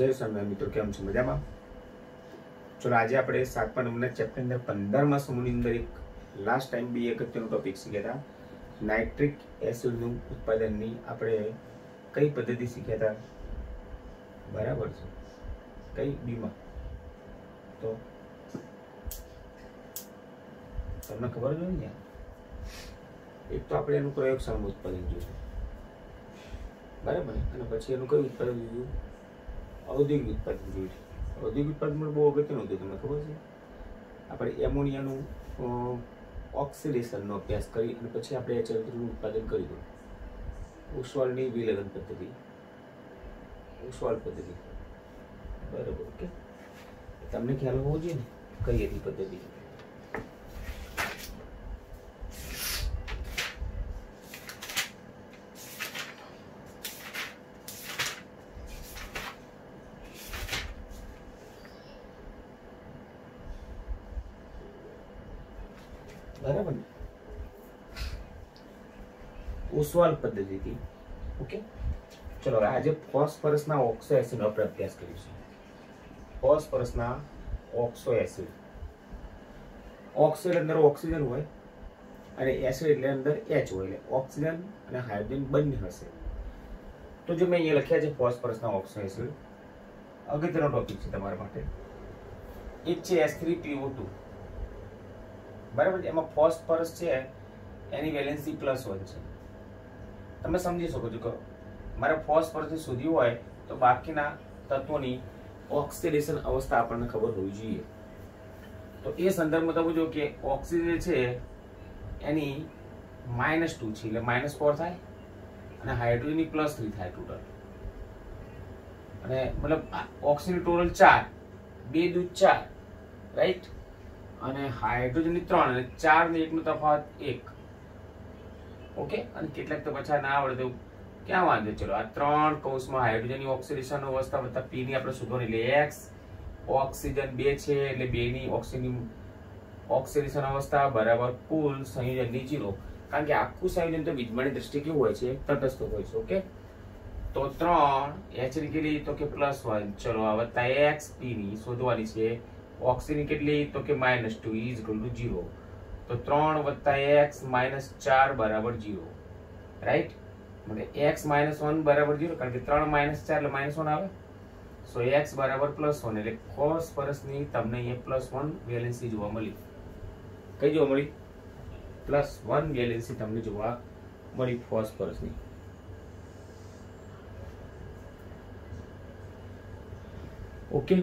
जय स्वामी मित्रों, केम छो? मजामां? चलो आज આપણે 7મા નંબરના ચેપ્ટર અંદર 15મા સમૂહની અંદર એક લાસ્ટ ટાઈમ બી અગત્યનો ટોપિક શીખ્યા હતા. નાઇટ્રિક એસિડનું ઉત્પાદનની આપણે કઈ પદ્ધતિ શીખ્યા હતા? બરાબર છે, કઈ બીમાં? તો તમને ખબર જ હોય ને. એક તો આપણે એનું પ્રયોગશાળામાં ઉત્પાદન જોયું, બરાબર ને, અને પછી એનું કયું ઉત્પાદન જોયું? ઔદ્યોગિક ઉત્પાદન જોયું. ઔદ્યોગિક ઉત્પાદન બહુ અગત્યનું હતું, તમને ખબર છે. આપણે એમોનિયાનું ઓક્સિડેશનનો અભ્યાસ કરી અને પછી આપણે HCl3નું ઉત્પાદન કર્યું. ઓસ્વાલ્ડની વિલગન પદ્ધતિ, ઓસ્વાલ્ડ પદ્ધતિ, બરાબર. ઓકે, તમને ખ્યાલ હોવો જોઈએ ને કઈ હતી પદ્ધતિ. બરાબર ને, ઓસ્વાલ્ડ પદ્ધતિ હતી. ઓકે, ચલો હવે આજે ફોસ્ફરસના ઓક્સો એસિડનો આપણે અભ્યાસ કરીશું. ફોસ્ફરસના ઓક્સો એસિડ. ઓક્સો અંદર ઓક્સિજન હોય અને એસિડ એટલે અંદર H હોય, એટલે ઓક્સિજન અને હાઇડ્રોજન બંને હશે. તો જો મેં અહીંયા લખ્યા છે ફોસ્ફરસના ઓક્સો એસિડ, અગત્યનો ટોપિક છે તમારા માટે. એક છે H3PO2, બરાબર. એમાં ફોસ્ફરસ છે એની વેલેન્સી +1 છે. તમે સમજી શકો છો કે મારે ફોસ્ફરસ શોધ્યું હોય તો બાકીના તત્વોની ઓક્સિડેશન અવસ્થા આપણને ખબર હોવી જોઈએ. તો એ સંદર્ભમાં તમે જો કે ઓક્સિજન છે એની -2 છે, એટલે -4 થાય, અને હાઇડ્રોજનની +3 થાય ટોટલ. અને મતલબ ઓક્સિજન ટોટલ 4, 2 દૂ 4, રાઈટ. અને હાઇડ્રોજનની 3, અને 4 ને 1 નો તફાવત 1. ઓકે, અને કેટલાક તો પાછા ના આવડે તો ક્યાં વાંધો. ચલો આ 3 કૌંસમાં હાઇડ્રોજનની ઓક્સિડેશન અવસ્થા વત્તા P ની આપણે શોધવાની, એટલે X ઓક્સિજન 2 છે એટલે 2 ની ઓક્સિજનની ઓક્સિડેશન અવસ્થા બરાબર કુલ સંયોજનની 0. કારણ કે આખું સંયોજન તો વિદ્યમાનની દ્રષ્ટિએ કેવું હોય છે? તટસ્થ હોય છે. ઓકે, તો 3 H ની કેટલી? તો કે +1. ચલો આ વત્તા X P ની શોધવાની છે. ઓક્સિજન કેટલી? તો કે -2 ઇઝ ઇક્વલ ટુ 0. તો 3 વત્તા X -4 બરાબર 0, રાઈટ. એટલે X -1 બરાબર 0, કારણ કે 3 -4 એટલે -1 આવે. સો X બરાબર +1, એટલે ફોસ્ફરસની તમને અહીંયા +1 વેલેન્સી જોવા મળી. કઈ જોવા મળી? +1 વેલેન્સી તમને જોવા મળી ફોસ્ફરસની. ઓકે,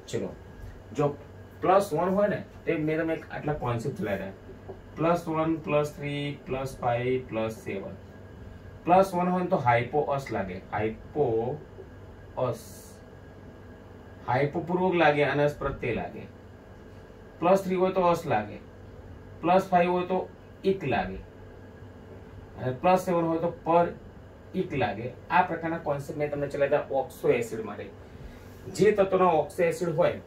ચલો જો +1 હોય ને તે મેં તમને આટલા કોન્સેપ્ટ લાવ્યા. +1 +3 +5 +7. +1 હોય તો હાઇપોઅસ લાગે, હાઇપોઅસ, હાઇપોપૂર્વક લાગે અને અસ પ્રત્યય લાગે. +3 હોય તો અસ લાગે, +5 હોય તો ઇક લાગે, અને +7 હોય તો પર ઇક લાગે. આ પ્રકારના કોન્સેપ્ટ મેં તમને ચલાવ્યા ઓક્સો એસિડ માટે. જે તત્વનો ઓક્સો એસિડ હોય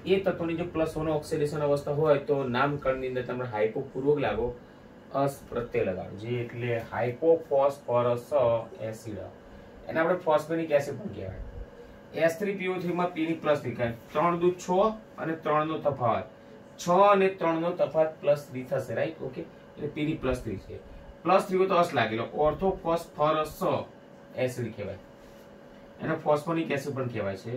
એ તત્વની જો +1 ઓક્સિડેશન અવસ્થા હોય તો નામકરણની અંદર તમે હાઇપોપૂર્વક લાગો, અસ પ્રત્યય લગાડો, જે એટલે હાઇપોફોસ્ફરસ એસિડ. એને આપણે ફોસ્ફેનિક એસિડ પણ કહેવાય. H3PO3 માં P ની +3, 3 દૂ 6 અને 3 નો તફાવત 6 અને 3 નો તફાવત +3 થશે, રાઈટ. ઓકે, એટલે P ની +3 છે. +3 હોય તો અસ લાગેલો, ઓર્થોફોસ્ફરસ એસિડ કહેવાય. એને ફોસ્ફોનિક એસિડ પણ કહેવાય છે.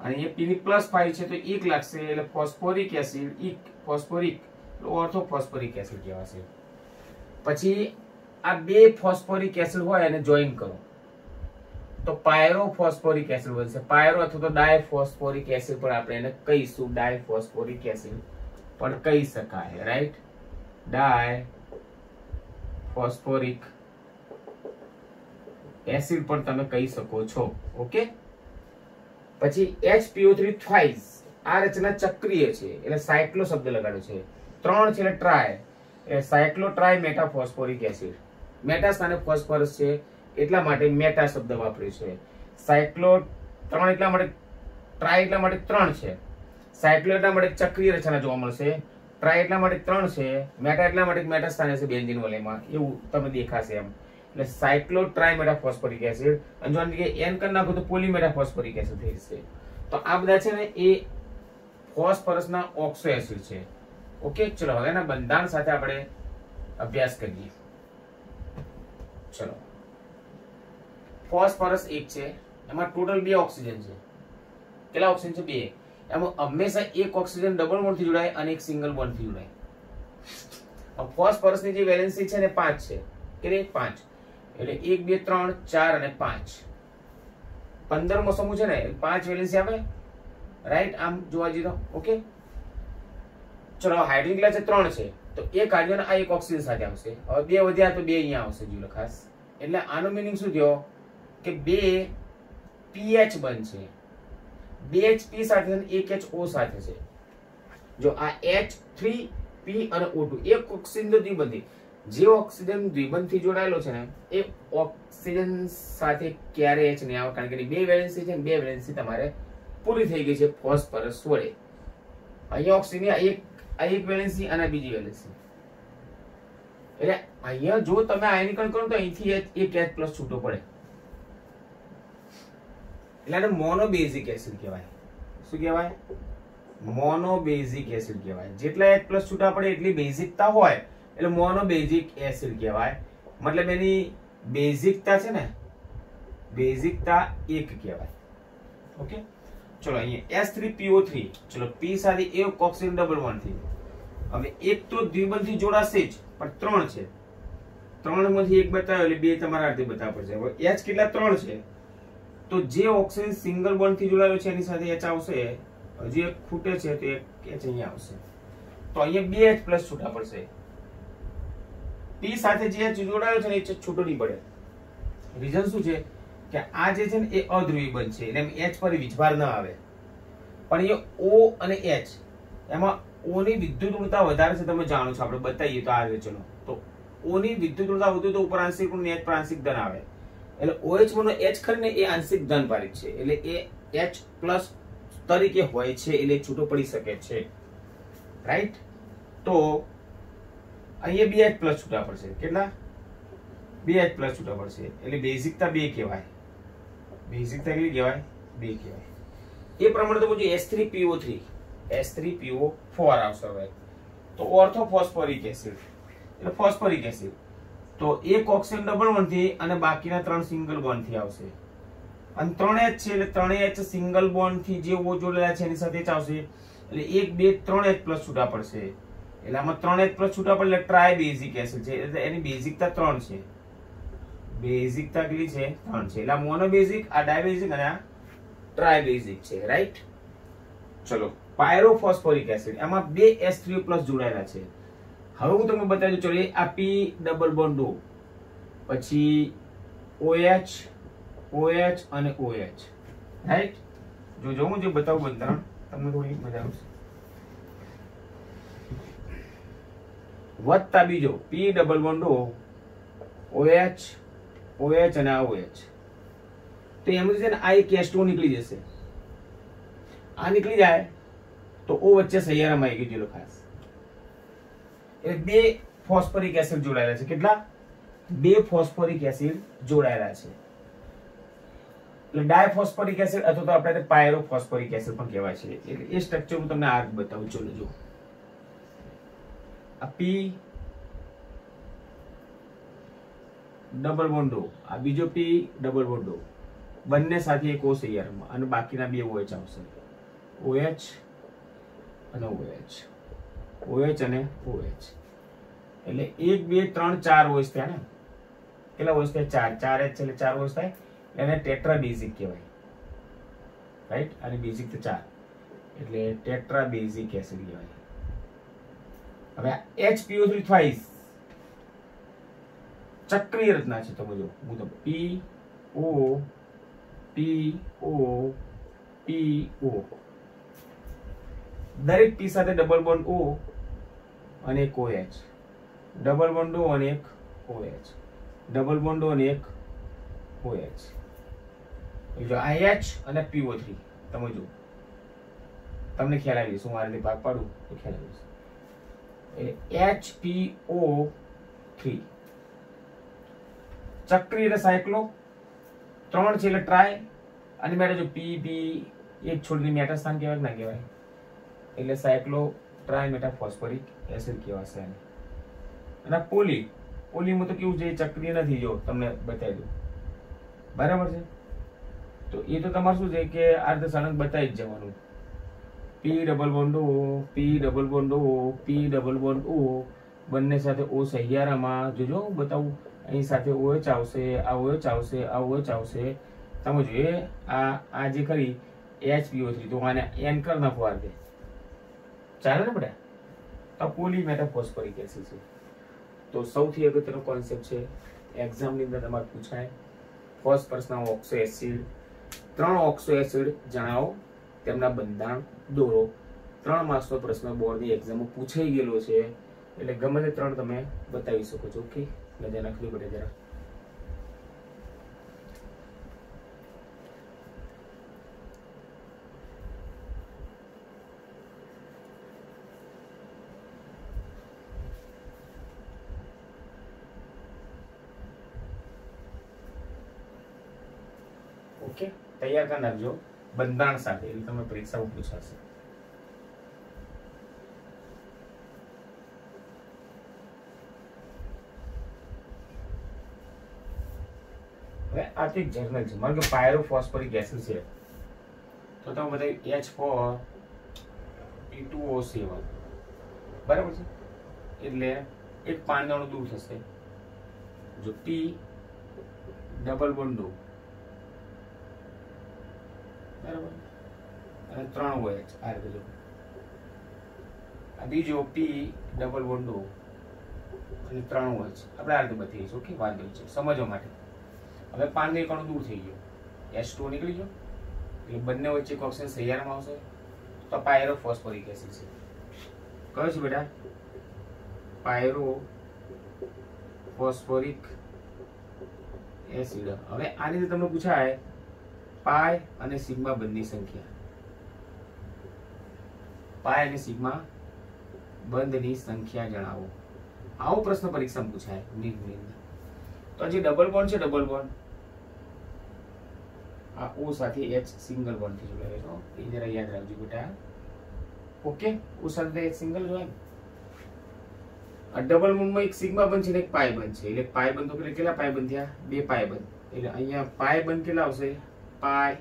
અને એ P ની +5 છે તો એક લાગશે, એટલે ફોસ્ફોરિક એસિડ, ઇક ફોસ્ફોરિક, ઓર્થોફોસ્ફોરિક એસિડ કહેવાશે. પછી આ બે ફોસ્ફોરિક એસિડ હોય એને જોઈન કરો તો પાયરોફોસ્ફોરિક એસિડ બનશે. પાયરો અથવા તો ડાયફોસ્ફોરિક એસિડ પણ આપણે એને કહીશું. ડાયફોસ્ફોરિક એસિડ પણ કહી શકાય, રાઈટ. ડાયફોસ્ફોરિક એસિડ પણ તમે કહી શકો છો. ઓકે, પછી HPO3 થ્વાઇસ. આ રચના ચક્રીય છે એટલે સાયક્લો શબ્દ લગાડ્યો છે. 3 છે એટલે ટ્રાય, એટલે સાયક્લો ટ્રાય મેટાફોસ્ફોરિક એસિડ. મેટા સ્થાને ફોસ્ફરસ છે એટલા માટે મેટા શબ્દ વાપર્યો છે. સાયક્લો 3 એટલા માટે, ટ્રાય એટલા માટે 3 છે. સાયક્લો એટલા માટે ચક્રીય રચના જોવા મળશે. ટ્રાય એટલા માટે 3 છે. મેટા એટલા માટે મેટા સ્થાને છે બેન્ઝીન વલયમાં, એવું તમને દેખાશે એમ. એટલે સાયક્લોટ્રાઇમેટાફોસ્ફરિક એસિડ, અને જો આની જગ્યાએ n કરી નાખો તો પોલીમેટાફોસ્ફરિક એસિડ થઈ જશે. તો આ બધા છે ને એ ફોસ્ફરસના ઓક્સો એસિડ છે. ઓકે, ચલો હવે એના બંધારણ સાથે આપણે અભ્યાસ કરીએ. ચલો, ફોસ્ફરસ એક છે, એમાં ટોટલ 2 ઓક્સિજન છે. કેટલા ઓક્સિજન છે? 2. એમાં હંમેશા એક ઓક્સિજન ડબલ બોન્ડ થી જોડાય અને એક સિંગલ બોન્ડ થી જોડાય. ફોસ્ફરસ ની જે વેલેન્સી છે ને 5 છે. કેટલી? 5. એટલે 1 2 3 4 અને 5. 15 મો સમૂહ છે ને 5 વેલેન્સી આવે, રાઈટ? આમ જોવા જઈએ તો ઓકે. ચલો, હાઇડ્રોજન કેટલા છે? 3 છે. તો એક હાઇડ્રોજન આ એક ઓક્સિજન સાથે આવશે. હવે 2 વધ્યા તો 2 અહીંયા આવશે. જો ખાસ, એટલે આનો મીનિંગ શું થયો કે 2 pH બનશે. 2 HP સાથે એક HO સાથે છે. જો આ H3P અને O2 એક ઓક્સિજન દ્વિબંધી, જે ઓક્સિજન દ્વિબંધથી જોડાયેલો છે ને એ ઓક્સિજન સાથે ક્યારે H નહીં આવે, કારણ કે 2 વેલેન્સી છે. 2 વેલેન્સી તમારે પૂરી થઈ ગઈ છે ફોસ્ફરસ વડે. અહીંયા ઓક્સિજન આ એક વેલેન્સી અને બીજી વેલેન્સી. એટલે અહીંયા જો તમે આયનીકરણ કરો તો અહીંથી એક H+ છૂટો પડે, એટલે આને મોનોબેઝિક એસિડ કહેવાય. શું કહેવાય? મોનોબેઝિક એસિડ કહેવાય. જેટલા H+ છૂટા પડે એટલી બેઝિકતા હોય એટલે મોનોબેઝિક એસિડ કહેવાય. મતલબ એની બેઝિકતા છે ને, બેઝિકતા 1 કહેવાય. ઓકે, ચલો અહીંયા S3PO3. ચલો, P સાથે એક ઓક્સિજન ડબલ બોન્ડ થી. હવે એક તો દ્વિબંધી જોડાશે જ, પણ 3 છે. 3 માંથી એક બતાવ્યો એટલે 2 તમારા અર્ધે બતાવવા પડશે. હવે H કેટલા? 3 છે. તો જે ઓક્સિજન સિંગલ બોન્ડ થી જોડાયેલો છે એની સાથે H આવશે. હજી એક ખૂટે છે તો એક H અહીંયા આવશે. તો અહીંયા 2 H+ છૂટા પડશે. P સાથે જે H જોડાયેલો છે ને એ છૂટો નહીં પડે. રીઝન શું છે કે આ જે છે ને એ અધ્રુવી બંધ છે, એટલે H પર વીજભાર ન આવે. પણ એ O અને H, એમાં O ની વિદ્યુત ઋણતા વધારે છે, તમે જાણો છો, આપણે બતાવીએ તો આ ચલો. તો O ની વિદ્યુત ઋણતા વધુ તો ઉપર આંશિક ઋણ H પર આંશિક ધન આવે. એટલે OH નો H ખરીને એ આંશિક ધન પારિત છે, એટલે એ H+ તરીકે હોય છે, એટલે છૂટો પડી શકે છે, રાઈટ? તો અહીંયા 2 H+ છૂટા પડશે. કેટલા? 2 H+ છૂટા પડશે. એટલે બેઝિકતા 2 કહેવાય. બેઝિકતા કેટલી કહેવાય? 2 કહેવાય. એ પ્રમાણે તો બોલજો S3PO3, S3PO4 આવશે. હવે તો ઓર્થોફોસ્ફોરિક એસિડ એટલે ફોસ્ફોરિક એસિડ. તો એક ઓક્સિજન ડબલ બોન્ડ થી અને બાકીના 3 સિંગલ બોન્ડ થી આવશે. અને 3H છે એટલે 3H સિંગલ બોન્ડ થી જે O જોડેલા છે એની સાથે H આવશે. એટલે 1 2 3 H+ છૂટા પડશે. એટલે આમાં 3 H+ છૂટા પડે એટલે ટ્રાયબેઝિક એસિડ છે. એટલે એની બેઝિકતા 3 છે. બેઝિકતા કેટલી છે? 3 છે. એટલે આ મોનોબેઝિક, આ ડાયબેઝિક અને આ ટ્રાયબેઝિક છે, રાઈટ? ચલો, પાયરોફોસ્ફોરિક એસિડ, એમાં 2 H3O+ જોડાયેલા છે. હવે હું તમને બતાવી દઉં. ચલો, આ P ડબલ બોન્ડ O, પછી OH અને OH, રાઈટ? જો હું જે બતાવું બંધારણ તમને થોડી મજા આવશે. વત્તા બીજો P double bond O, OH અને આ OH. તો એમાંથી છે ને આ એક H2O નીકળી જશે. આ નીકળી જાય તો O વચ્ચે સૈયારામાં આવી ગયું. ખાસ એટલે 2 ફોસ્ફરિક એસિડ જોડાયેલા છે. કેટલા? 2 ફોસ્ફરિક એસિડ જોડાયેલા છે. એટલે ડાયફોસ્ફરિક એસિડ અથવા તો આપણે પાયરોફોસ્ફરિક એસિડ પણ કહેવાય છે. એટલે એ સ્ટ્રક્ચર હું તમને આ બતાવું. ચલો, જો આ P ડબલ બોન્ડ O, આ બીજો P ડબલ બોન્ડ O, બંને સાથે એક O સૈયારામાં અને બાકીના 2 OH આવશે. OH અને OH, OH અને OH. એટલે 1 2 3 4 OH થયા ને. કેટલા OH થયા? 4 H એટલે 4 OH થાય. એને ટેટ્રાબેઝિક કહેવાય, રાઈટ? અને બેઝિક તો 4 એટલે ટેટ્રાબેઝિક એસિડ કહેવાય. હવે HPO3 થ્વાઇસ ચક્રીય રચના છે. તો જો હું તો PO PO PO, દરેક P સાથે ડબલ બોન્ડ O અને એક OH, ડબલ બોન્ડ O અને એક OH, ડબલ બોન્ડ O અને એક OH. જો IH અને PO3 તમે જો, તમને ખ્યાલ આવી જશે. હું આ રીતે ભાગ પાડું તો ખ્યાલ આવી જશે. એટલે HPO3 ચક્રી એટલે સાયક્લો, 3 છે એટલે ટ્રાય, અને મેટા જો પી બી એક છોડીને મેટા સ્થાન કહેવાય કે ના કહેવાય, એટલે સાયક્લો ટ્રાય મેટા ફોસ્ફરિક એસિડ કહેવાશે એને. અને પોલીમાં તો કેવું છે, ચક્રીય નથી, જો તમને બતાવી દઉં, બરાબર છે. તો એ તો તમારે શું છે કે અર્ધ સળંગ બતાવી જ જવાનું. P double bond O, P double bond O, P double bond O, બંને સાથે ઓ સહિયારામાં જોજો બતાવું, અહીં સાથે OH આવશે, આ OH આવશે, આ OH આવશે. તમે જોઈએ આ જે ખરી HPO3, તો આને N કર નાખો આ રીતે, ચાલે ને બેટા? તો પોલી મેટાફોસ્ફરિક એસિડ છે. તો સૌથી અગત્યનો કોન્સેપ્ટ છે, એક્ઝામની અંદર તમારે પૂછાય, ફોસ્ફરસના ઓક્સો એસિડ, 3 ઓક્સો એસિડ જણાવો, તેમના બંધારણ દોરો. 3 માર્ક્સનો પ્રશ્ન બોર્ડની એક્ઝામમાં પૂછાઈ ગયેલો છે, એટલે ગમે તે 3 તમે બતાવી શકો છો. ઓકે, નજર નાખવી પડે જરા. ઓકે, તૈયાર કરી નાખજો બંધારણ સાથે, એટલે તમે પરીક્ષામાં પૂછાશે. હવે આ તો એક જર્નલ છે, માનો કે પાયરોફોસ્ફરિક એસિડ છે, તો તમે બધા H4P2O7, બરાબર છે, એટલે એક પાંદડું દૂર થશે, જો P ડબલ બોન્ડ, બરાબર, અને 3 OH આ રીતે જો, આ બીજો P ડબલ બોન્ડ અને 3 OH આપણે આ રીતે બતાવીશું. ઓકે, વાંધો છે સમજવા માટે. હવે પાંદડે કણો દૂર થઈ ગયો, H2 નીકળી ગયો, એટલે બંને વચ્ચે એક ઓક્સિજન સહિયારામાં આવશે, તો પાયરોફોસ્ફરિક એસિડ છે. કયો છે બેટા? પાયરોફોસ્ફરિક એસિડ. હવે આ રીતે તમને પૂછાય પાય અને સિગ્મા બંધની સંખ્યા, પાય અને સિગ્મા બંધની સંખ્યા જણાવો. આવો પ્રશ્ન પરીક્ષામાં પૂછાય નીટની અંદર. તો જે ડબલ બોન્ડ છે, ડબલ બોન્ડ આ O સાથે H સિંગલ બોન્ડ થી જોડાયેલો છે, એ જરા યાદ રાખજો બેટા. ઓકે, O સાથે H સિંગલ જોડાય. આ ડબલ બોન્ડમાં એક સિગ્મા બંધ છે ને એક પાય બંધ છે, એટલે પાય બંધ તો કેટલા પાય બંધ થયા? 2 પાય બંધ. એટલે અહીંયા પાય બંધ કેટલા આવશે? પાય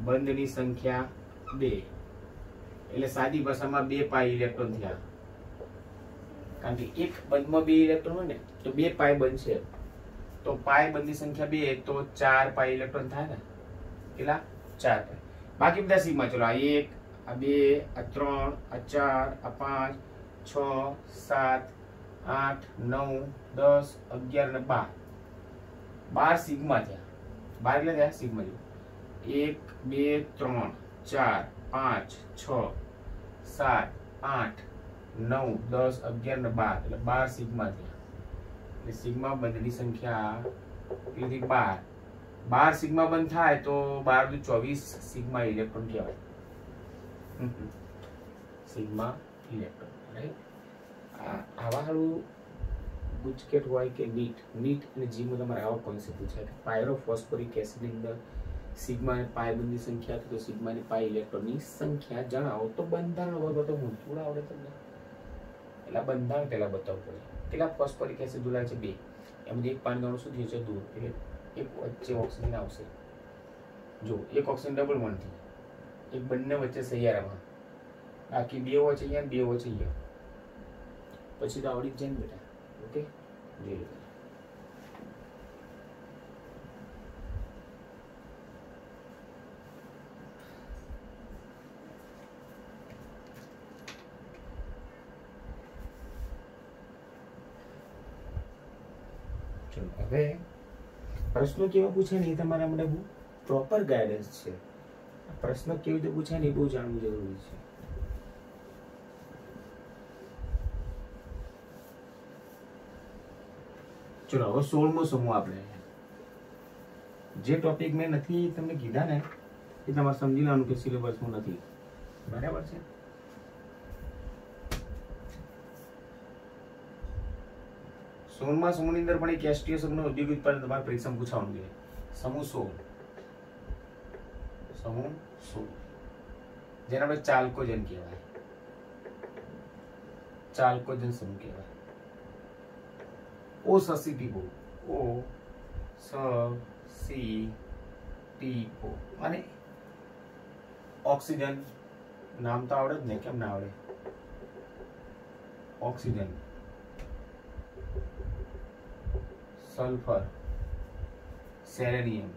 બંધની સંખ્યા 2, એટલે સાદી ભાષામાં 2 પાય ઇલેક્ટ્રોન થયા, કારણ કે એક બંધમાં 2 ઇલેક્ટ્રોન હોય ને, તો 2 પાય બંધ છે, તો પાય બંધની સંખ્યા 2, તો 4 પાય ઇલેક્ટ્રોન થાય ને, કેટલા? 4 પાય. બાકી બધા સિગ્મા, ચલો આ 1, આ 2, આ 3, આ 4, આ 5, 6, 7, 8, 9, 10, 11 અને 12, 12 સિગ્મા થયા. 12 એટલે થયા સિગ્મા જો, 1, 2, 3, 4, 5, 6, 7, 8, 9, 10, 11 અને 12, એટલે 12 સિગ્મા થયા. એટલે સિગ્મા બંધની સંખ્યા કેટલી? 12. 12 સિગ્મા બંધ થાય તો 12 દુ 24 સિગ્મા ઇલેક્ટ્રોન કહેવાય. Sigma electron, right? આવા હાલું ગુજકેટ હોય કે નીટ અને જીમાં તમારે આવા કોન્સેપ્ટ પૂછાય કે પાયરોફોસ્ફરિક એસિડની અંદર સિગ્મા અને પાય બંધની સંખ્યા, તો સિગ્મા અને પાય ઇલેક્ટ્રોનની સંખ્યા જણાવો. તો બંધારણ વગર તો હું થોડા આવડે તમને, એટલે બંધારણ પહેલા બતાવવું પડે. કેટલા ફોસ્ફરિક એસિડ જોડાય છે? 2. એમાંથી એક પાંદડું શું થયું છે? દૂર, એટલે એક વચ્ચે ઓક્સિજન આવશે. જો એક ઓક્સિજન ડબલ બોન્ડથી, એક બંને વચ્ચે સહિયારામાં, બાકી 2 OH અહીંયા, 2 OH અહીંયા, પછી તો આવડી જ જાય ને બેટા. ઓકે, જોઈ લો. ચલો હવે પ્રશ્નો કેવા પૂછાય ને એ તમારા માટે બહુ પ્રોપર ગાઈડન્સ છે. પ્રશ્ન કેવી રીતે પૂછાય ને એ બહુ જાણવું જરૂરી છે. ચલો હવે 16મો સમૂહ આપણે, જે ટોપિક મેં નથી તમને કીધા ને એ તમારે સમજી લેવાનું કે સિલેબસમાં નથી, બરાબર છે? 16માં સમૂહની અંદર પણ એક રાષ્ટ્રીય સમૂહનું ઔદ્યોગિક ઉત્પાદન તમારે પરીક્ષામાં પૂછવાનું છે. સમૂહ 16, સમૂહ 16 જેને આપણે ચાલ્કોજન કહેવાય. ચાલ્કોજન સમૂહ કહેવાય. ઓ સસી ટીપો, ઓ સી ટીપો અને ઓક્સિજન નામ તો આવડે જ ને, કેમ ના આવડે? Oxygen, sulphur, selenium,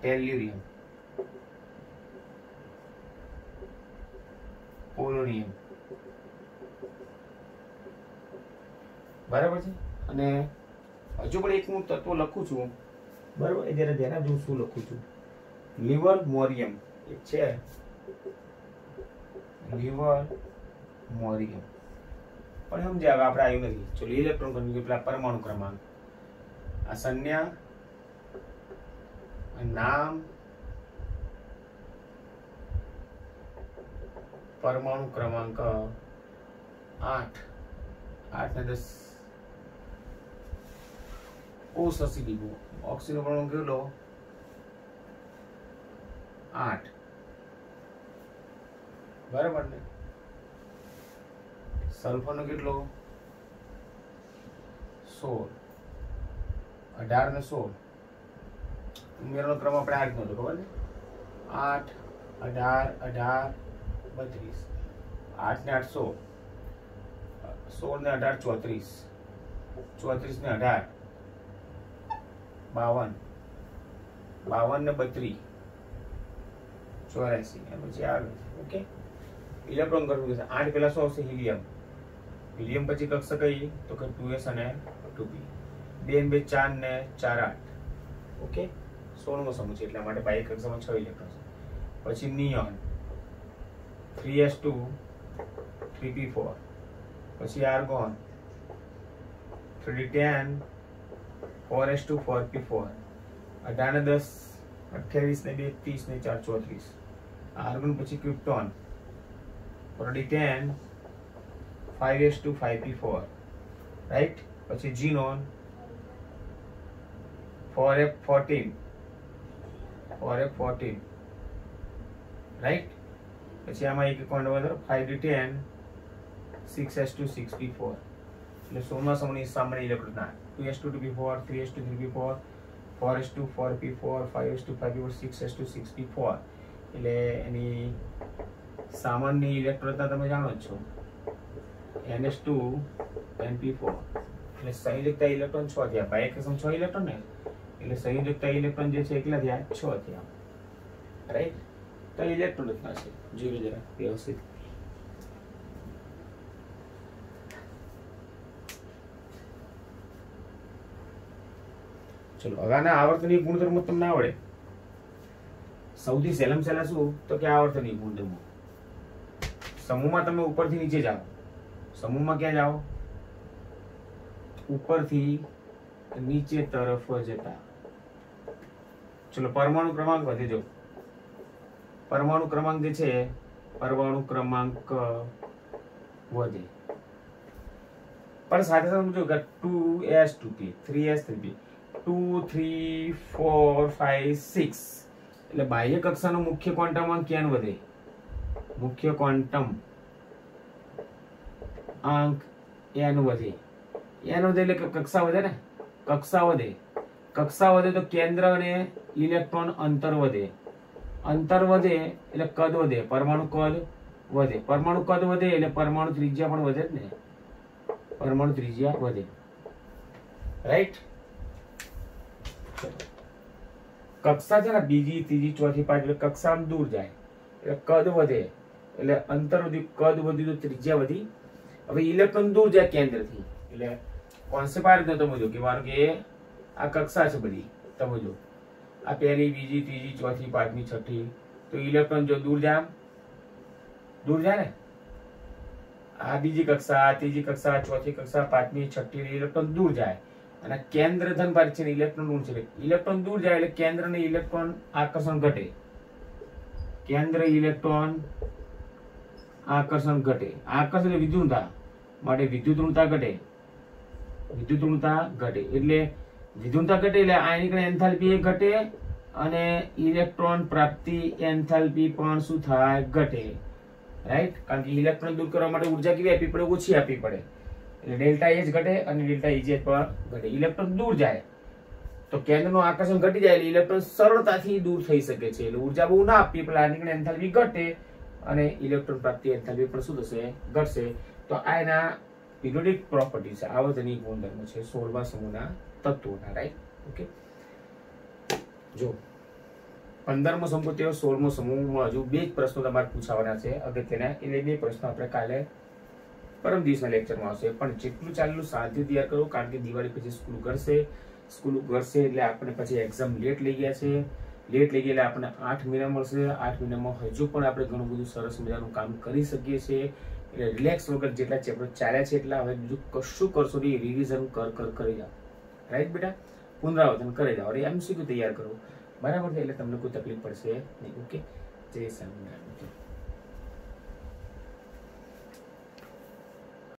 tellurium, polonium. બરાબર છે. અને હજુ પણ એક હું તત્વ લખું છું, બરાબર, એ જરા ધ્યાન આપજો શું લખું છું. લિવર મોરિયમ એક છે, લિવર મોરિયમ પણ સમજ્યા આપણે આવ્યું નથી. ચલો ઇલેક્ટ્રોન કન્ફિગ્યુરેશન, પેલા પરમાણુ ક્રમાંક, આ સંજ્ઞા, નામ, પરમાણુ ક્રમાંક 8 8 ને 10. ઓ સસી ડીબો, ઓક્સિજન પરમાણુ કેટલો? 8. બરાબર ને? સલ્ફર નો કેટલો? 16. 18 ને 16. ઉમેરવાનો ક્રમ આપણે આ રીતનો હતો, ખબર ને? 8 18 18 32. 8 ને 8 16. 16 ને 18 34. 34 ને 18 52. 52 ને 32 84. એમ પછી આવે. ઓકે, ઇલેક્ટ્રોન કન્ફિગ્યુરેશન 8 પહેલા શું આવશે? હિલિયમ. હિલિયમ પછી કક્ષા કઈ? તો કે 2s અને 2p. 2 ને 2 4 ને 4 8. ઓકે, 16મો સમૂહ છે એટલા માટે બાહ્ય કક્ષામાં 6 ઇલેક્ટ્રોન છે. પછી નિયોન 3s2 3p4. પછી આર્ગોન 3d10 4s2 4p4. 18 ને 10 28 ને 2 30 ને 4 34. આર્ગોન પછી krypton 4d10 5s2 5p4. Right. પછી જીનોન 4f14 4f14. રાઈટ. પછી આમાં એક ક્વોન્ટમ વધારો 5d10 6s2 6p4. એટલે 16મા સમૂહની સામાન્ય electron 2s2 2p4 3s2 3p4 4s2 4p4 5s2 5p4 6s2 6p4. એટલે એની સામાન્ય ઇલેક્ટ્રોનતા તમે જાણો જ છો, ns2 np4. એટલે સંયોજકતા ઇલેક્ટ્રોન 6 થયા. બાહ્ય કક્ષામાં 6 ઇલેક્ટ્રોન ને, એટલે સંયોજકતા ઇલેક્ટ્રોન જે છે એકલા થયા 6 થયા. રાઈટ. તો ઇલેક્ટ્રોન રચના છે, જોઈ જરા વ્યવસ્થિત. ચલો હવેના આવર્તનીય ગુણધર્મો તમને આવડે. સૌથી સહેલામાં સહેલા શું? તો કે આવર્તનીય ગુણધર્મો. સમૂહમાં તમે ઉપરથી નીચે જાઓ. સમૂહમાં ક્યાં જાઓ? ઉપરથી નીચે તરફ જતા. ચલો પરમાણુ ક્રમાંક વધે. જો પરમાણુ ક્રમાંક જે છે, પરમાણુ ક્રમાંક વધે, પણ સાથે સાથે જો 2s 2p 3s 3p 2 3 4 5 6. એટલે બાહ્ય કક્ષાનો મુખ્ય ક્વોન્ટમ અંક ક્યાં વધે? મુખ્ય ક્વોન્ટમ અંક n વધે. n વધે એટલે કક્ષા વધે ને. કક્ષા વધે. કક્ષા વધે તો કેન્દ્ર અને ઇલેક્ટ્રોન અંતર વધે. અંતર વધે એટલે કદ વધે. પરમાણુ કદ વધે. પરમાણુ કદ વધે એટલે પરમાણુ ત્રિજ્યા પણ વધે જ ને. પરમાણુ ત્રિજ્યા વધે. રાઈટ. કક્ષા છે ને, બીજી ત્રીજી ચોથી પાંચમી કક્ષા દૂર જાય એટલે કદ વધે. એટલે અંતર વધ્યું, કદ વધ્યું તો ત્રિજ્યા વધી. હવે ઇલેક્ટ્રોન દૂર જાય કેન્દ્રથી, એટલે કોન્સેપ્ટ આ રીતનો સમજો કે મારો કે આ કક્ષા છે બધી. સમજો આ પહેલી, બીજી, ત્રીજી, ચોથી, પાંચમી, છઠ્ઠી. તો ઇલેક્ટ્રોન જો દૂર જાય, દૂર જાય ને. આ બીજી કક્ષા, ત્રીજી કક્ષા, ચોથી કક્ષા, પાંચમી, છઠ્ઠી, ઇલેક્ટ્રોન દૂર જાય. અને કેન્દ્ર ધન ભાર છે ને, ઇલેક્ટ્રોન ઋણ છે. ઇલેક્ટ્રોન દૂર જાય એટલે કેન્દ્ર ને ઇલેક્ટ્રોન આકર્ષણ ઘટે. કેન્દ્ર ઇલેક્ટ્રોન આકર્ષણ ઘટે. આકર્ષણ એટલે વિદ્યુતતા. માટે વિદ્યુત ઋણતા ઘટે. વિદ્યુત ઋણતા ઘટે એટલે વિદ્યુતતા ઘટે એટલે આયનિકની એન્થાલ્પી એ ઘટે અને ઇલેક્ટ્રોન પ્રાપ્તિ એન્થાલ્પી પણ શું થાય? ઘટે. રાઈટ? કારણ કે ઇલેક્ટ્રોન દૂર કરવા માટે ઉર્જા કેવી આપવી પડે? ઓછી આપવી પડે. એટલે ડેલ્ટા એચ ઘટે અને ડેલ્ટા ઇજે પણ ઘટે. ઇલેક્ટ્રોન દૂર જાય તો કેન્દ્રનું આકર્ષણ ઘટી જાય એટલે ઇલેક્ટ્રોન સરળતાથી દૂર થઈ શકે છે. એટલે ઉર્જા બહુ ના આપવી એટલે આયનિકની એન્થાલ્પી ઘટે અને ઇલેક્ટ્રોન પ્રાપ્તિ એન્થાલ્પી પણ શું થશે? ઘટશે. તો આ એના પિરિયોડિક પ્રોપર્ટી છે, આવર્તનીય ગુણધર્મો છે 16મા સમૂહના તત્વોના. રાઈટ? ઓકે. જો 15મો સમૂહ તેઓ 16મો સમૂહમાં હજુ 2 જ પ્રશ્નો તમારે પૂછાવાના છે અગત્યના. એટલે 2 પ્રશ્નો આપણે કાલે પરમ દિવસના લેક્ચરમાં આવશે. પણ જેટલું ચાલેલું શાંતિ તૈયાર કરો, કારણ કે દિવાળી પછી સ્કૂલ કરશે એટલે આપણે પછી એક્ઝામ લેટ લઈ ગયા છે. લેટ લઈ ગયા એટલે આપણને 8 મહિના મળશે. 8 મહિનામાં હજુ પણ આપણે ઘણું બધું સરસ મજાનું કામ કરી શકીએ છીએ. એટલે રિલેક્સ વગર જેટલા ચેપ્ટર ચાલ્યા છે એટલા હવે બીજું કશું કરશો નહીં, રિવિઝન કરી જાઓ. રાઈટ બેટા? પુનરાવર્તન કરી જાઓ. અરે એમસીક્યુ તૈયાર કરો. બરાબર છે? એટલે તમને કોઈ તકલીફ પડશે નહીં. ઓકે. જય સ્વામિનારાયણ.